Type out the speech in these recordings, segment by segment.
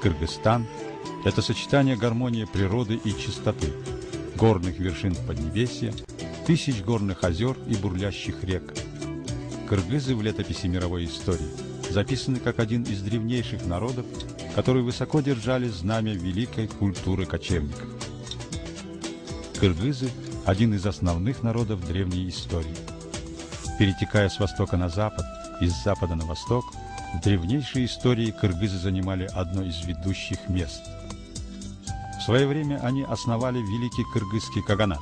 Кыргызстан – это сочетание гармонии природы и чистоты, горных вершин в Поднебесье, тысяч горных озер и бурлящих рек. Кыргызы в летописи мировой истории записаны как один из древнейших народов, которые высоко держали знамя великой культуры кочевников. Кыргызы – один из основных народов древней истории. Перетекая с востока на запад и с запада на восток, в древнейшей истории кыргызы занимали одно из ведущих мест. В свое время они основали Великий Кыргызский Каганат.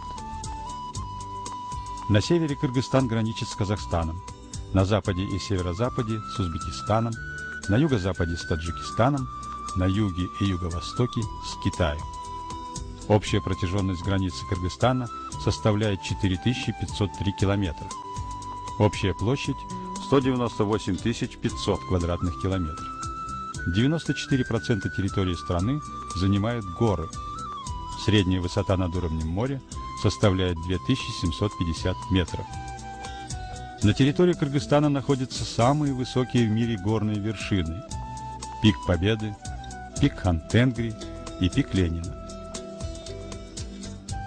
На севере Кыргызстан граничит с Казахстаном, на западе и северо-западе с Узбекистаном, на юго-западе с Таджикистаном, на юге и юго-востоке с Китаем. Общая протяженность границы Кыргызстана составляет 4503 километра. Общая площадь – 198 500 квадратных километров. 94% территории страны занимают горы. Средняя высота над уровнем моря составляет 2750 метров. На территории Кыргызстана находятся самые высокие в мире горные вершины – Пик Победы, Пик Хантенгри и Пик Ленина.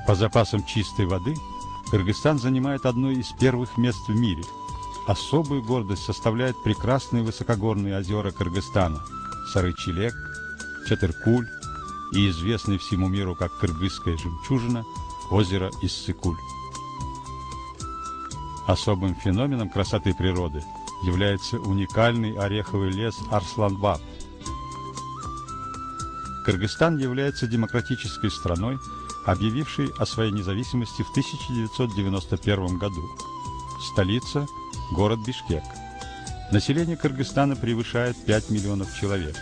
По запасам чистой воды Кыргызстан занимает одно из первых мест в мире. Особую гордость составляют прекрасные высокогорные озера Кыргызстана – Сарычелек, Чатыркуль и известный всему миру как Кыргызская жемчужина озеро Иссык-Куль. Особым феноменом красоты природы является уникальный ореховый лес Арсланбаб. Кыргызстан является демократической страной, объявившей о своей независимости в 1991 году. Столица – город Бишкек. Население Кыргызстана превышает 5 миллионов человек.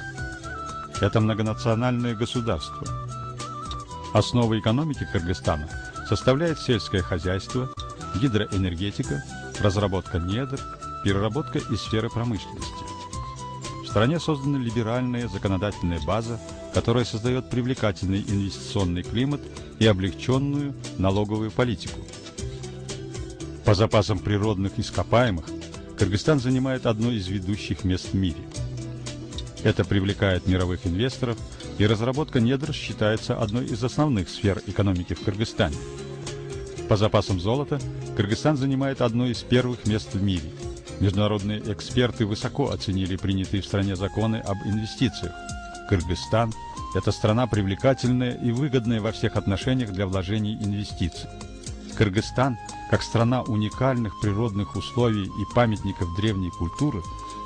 Это многонациональное государство. Основой экономики Кыргызстана составляет сельское хозяйство, гидроэнергетика, разработка недр, переработка и сферы промышленности. В стране создана либеральная законодательная база, которая создает привлекательный инвестиционный климат и облегченную налоговую политику. По запасам природных ископаемых Кыргызстан занимает одно из ведущих мест в мире. Это привлекает мировых инвесторов, и разработка недр считается одной из основных сфер экономики в Кыргызстане. По запасам золота Кыргызстан занимает одно из первых мест в мире. Международные эксперты высоко оценили принятые в стране законы об инвестициях. Кыргызстан – это страна привлекательная и выгодная во всех отношениях для вложений инвестиций. Кыргызстан, как страна уникальных природных условий и памятников древней культуры,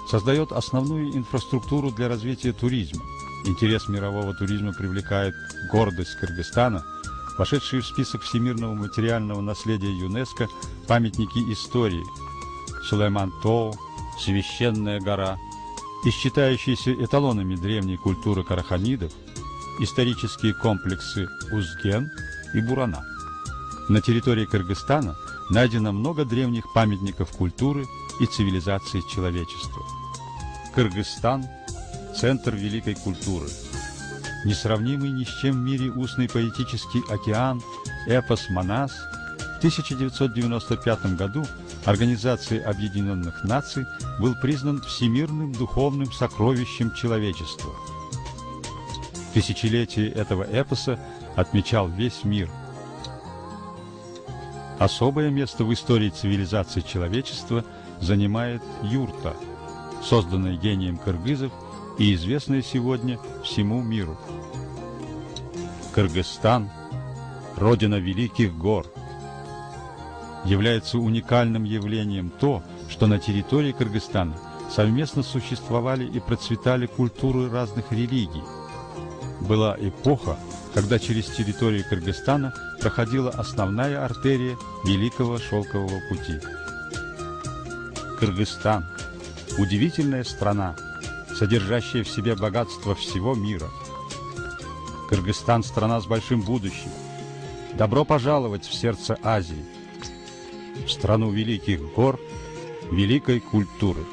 создает основную инфраструктуру для развития туризма. Интерес мирового туризма привлекает гордость Кыргызстана, вошедшие в список всемирного материального наследия ЮНЕСКО памятники истории Сулейман-Тоо, Священная гора и считающиеся эталонами древней культуры караханидов исторические комплексы Узген и Бурана. На территории Кыргызстана найдено много древних памятников культуры и цивилизации человечества. Кыргызстан – центр великой культуры. Несравнимый ни с чем в мире устный поэтический океан, эпос Манас в 1995 году Организацией Объединенных Наций был признан всемирным духовным сокровищем человечества. Тысячелетие этого эпоса отмечал весь мир. Особое место в истории цивилизации человечества занимает юрта, созданная гением кыргызов и известная сегодня всему миру. Кыргызстан, родина великих гор. Является уникальным явлением то, что на территории Кыргызстана совместно существовали и процветали культуры разных религий. Была эпоха, когда через территорию Кыргызстана проходила основная артерия Великого Шелкового пути. Кыргызстан – удивительная страна, содержащая в себе богатство всего мира. Кыргызстан – страна с большим будущим. Добро пожаловать в сердце Азии, в страну великих гор, великой культуры.